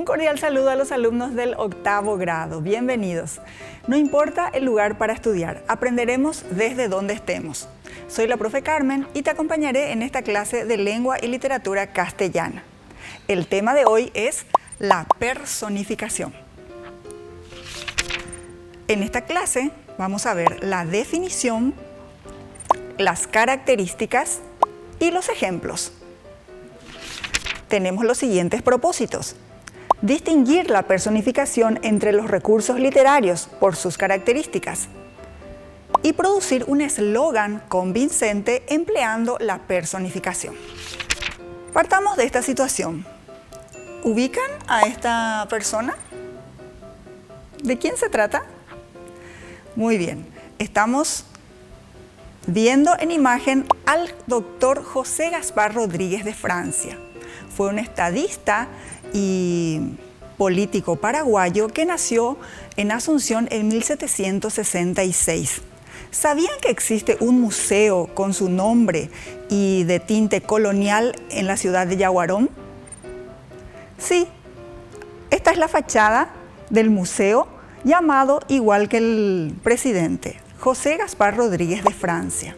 Un cordial saludo a los alumnos del 8º grado. Bienvenidos. No importa el lugar para estudiar, aprenderemos desde donde estemos. Soy la profe Carmen y te acompañaré en esta clase de lengua y literatura castellana. El tema de hoy es la personificación. En esta clase vamos a ver la definición, las características y los ejemplos. Tenemos los siguientes propósitos. Distinguir la personificación entre los recursos literarios por sus características y producir un eslogan convincente empleando la personificación. Partamos de esta situación. ¿Ubican a esta persona? ¿De quién se trata? Muy bien, estamos viendo en imagen al doctor José Gaspar Rodríguez de Francia. Fue un estadista y político paraguayo que nació en Asunción en 1766. ¿Sabían que existe un museo con su nombre y de tinte colonial en la ciudad de Yaguarón? Sí, esta es la fachada del museo llamado igual que el presidente, José Gaspar Rodríguez de Francia.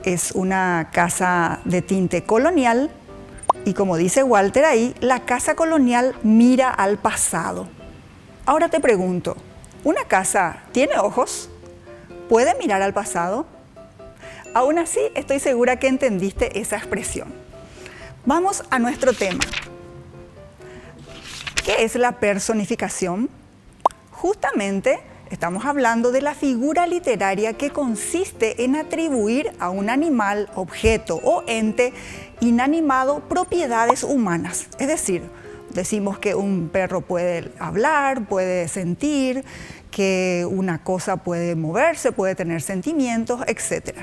Es una casa de tinte colonial. Y como dice Walter ahí, la casa colonial mira al pasado. Ahora te pregunto, ¿una casa tiene ojos? ¿Puede mirar al pasado? Aún así, estoy segura que entendiste esa expresión. Vamos a nuestro tema. ¿Qué es la personificación? Justamente estamos hablando de la figura literaria que consiste en atribuir a un animal, objeto o ente inanimado propiedades humanas. Es decir, decimos que un perro puede hablar, puede sentir, que una cosa puede moverse, puede tener sentimientos, etc.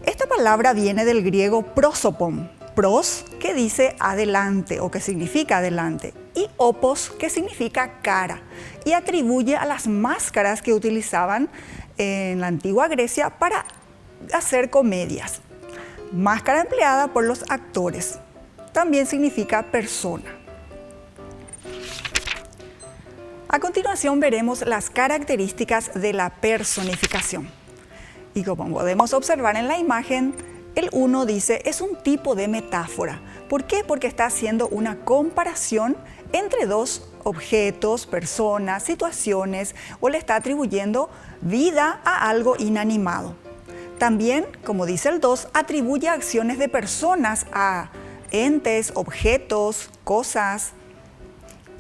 Esta palabra viene del griego prosopon. Pros, que dice adelante o que significa adelante, y opos, que significa cara, y atribuye a las máscaras que utilizaban en la antigua Grecia para hacer comedias. Máscara empleada por los actores. También significa persona. A continuación veremos las características de la personificación. Y como podemos observar en la imagen, el 1 dice es un tipo de metáfora. ¿Por qué? Porque está haciendo una comparación entre dos objetos, personas, situaciones, o le está atribuyendo vida a algo inanimado. También, como dice el 2, atribuye acciones de personas a entes, objetos, cosas,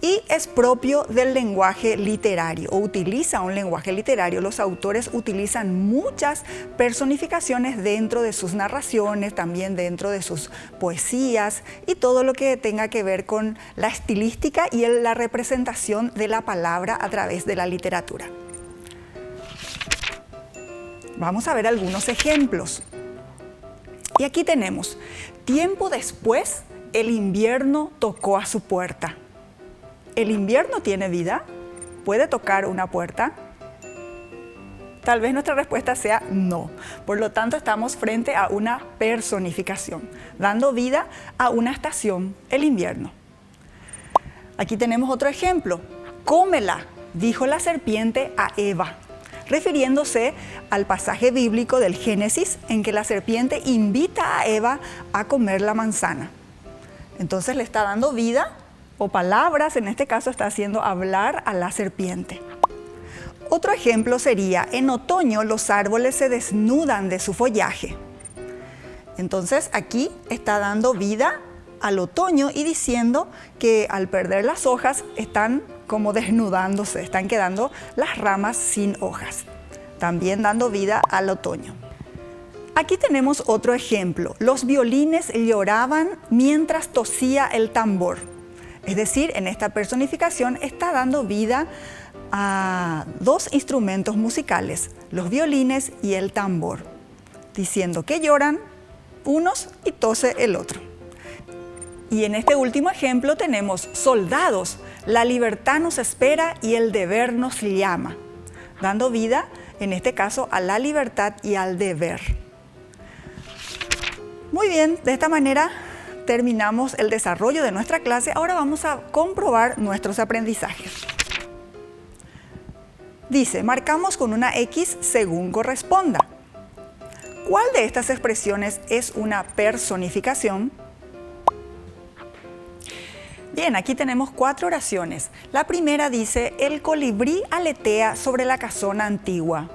y es propio del lenguaje literario, o utiliza un lenguaje literario. Los autores utilizan muchas personificaciones dentro de sus narraciones, también dentro de sus poesías, y todo lo que tenga que ver con la estilística y la representación de la palabra a través de la literatura. Vamos a ver algunos ejemplos. Y aquí tenemos, tiempo después, el invierno tocó a su puerta. ¿El invierno tiene vida? ¿Puede tocar una puerta? Tal vez nuestra respuesta sea no. Por lo tanto, estamos frente a una personificación, dando vida a una estación, el invierno. Aquí tenemos otro ejemplo. Cómela, dijo la serpiente a Eva, refiriéndose al pasaje bíblico del Génesis en que la serpiente invita a Eva a comer la manzana. Entonces le está dando vida o palabras, en este caso está haciendo hablar a la serpiente. Otro ejemplo sería, en otoño los árboles se desnudan de su follaje. Entonces aquí está dando vida al otoño y diciendo que al perder las hojas están como desnudándose, están quedando las ramas sin hojas, también dando vida al otoño. Aquí tenemos otro ejemplo, los violines lloraban mientras tosía el tambor. Es decir, en esta personificación está dando vida a dos instrumentos musicales, los violines y el tambor, diciendo que lloran unos y tose el otro. Y en este último ejemplo tenemos soldados, la libertad nos espera y el deber nos llama, dando vida, en este caso, a la libertad y al deber. Muy bien, de esta manera terminamos el desarrollo de nuestra clase. Ahora vamos a comprobar nuestros aprendizajes. Dice, marcamos con una X según corresponda. ¿Cuál de estas expresiones es una personificación? Bien, aquí tenemos 4 oraciones. La primera dice, el colibrí aletea sobre la casona antigua.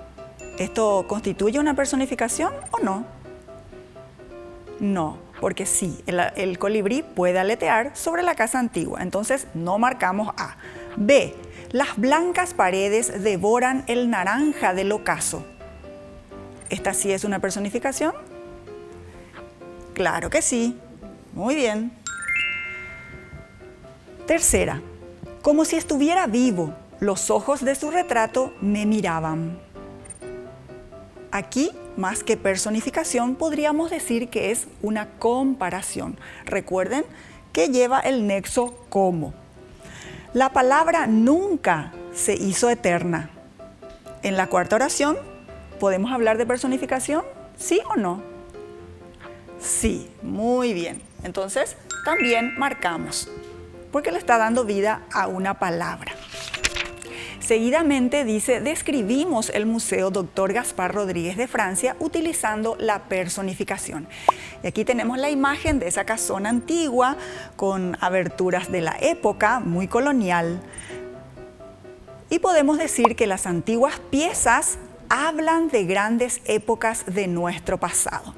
¿Esto constituye una personificación o no? No, porque sí, el colibrí puede aletear sobre la casa antigua, entonces no marcamos A. B, las blancas paredes devoran el naranja del ocaso. ¿Esta sí es una personificación? Claro que sí. Muy bien. Tercera, como si estuviera vivo, los ojos de su retrato me miraban. Aquí, más que personificación, podríamos decir que es una comparación. Recuerden que lleva el nexo como. La palabra nunca se hizo eterna. En la cuarta oración, ¿podemos hablar de personificación? ¿Sí o no? Sí, muy bien. Entonces, también marcamos, porque le está dando vida a una palabra. Seguidamente dice, describimos el Museo Dr. Gaspar Rodríguez de Francia utilizando la personificación. Y aquí tenemos la imagen de esa casona antigua con aberturas de la época, muy colonial. Y podemos decir que las antiguas piezas hablan de grandes épocas de nuestro pasado.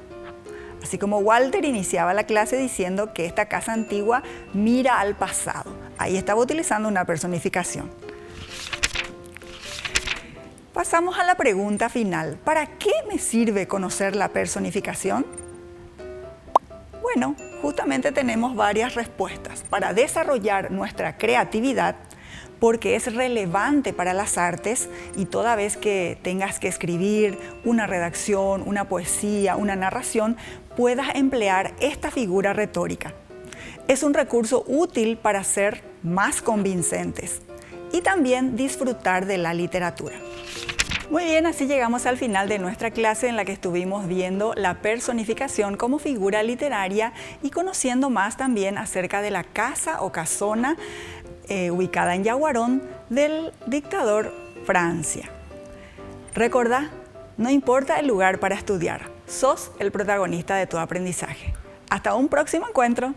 Así como Walter iniciaba la clase diciendo que esta casa antigua mira al pasado. Ahí estaba utilizando una personificación. Pasamos a la pregunta final. ¿Para qué me sirve conocer la personificación? Bueno, justamente tenemos varias respuestas. Para desarrollar nuestra creatividad, porque es relevante para las artes y toda vez que tengas que escribir una redacción, una poesía, una narración, puedas emplear esta figura retórica. Es un recurso útil para ser más convincentes y también disfrutar de la literatura. Muy bien, así llegamos al final de nuestra clase en la que estuvimos viendo la personificación como figura literaria y conociendo más también acerca de la casa o casona ubicada en Yaguarón del dictador Francia. Recordá, no importa el lugar para estudiar, sos el protagonista de tu aprendizaje. Hasta un próximo encuentro.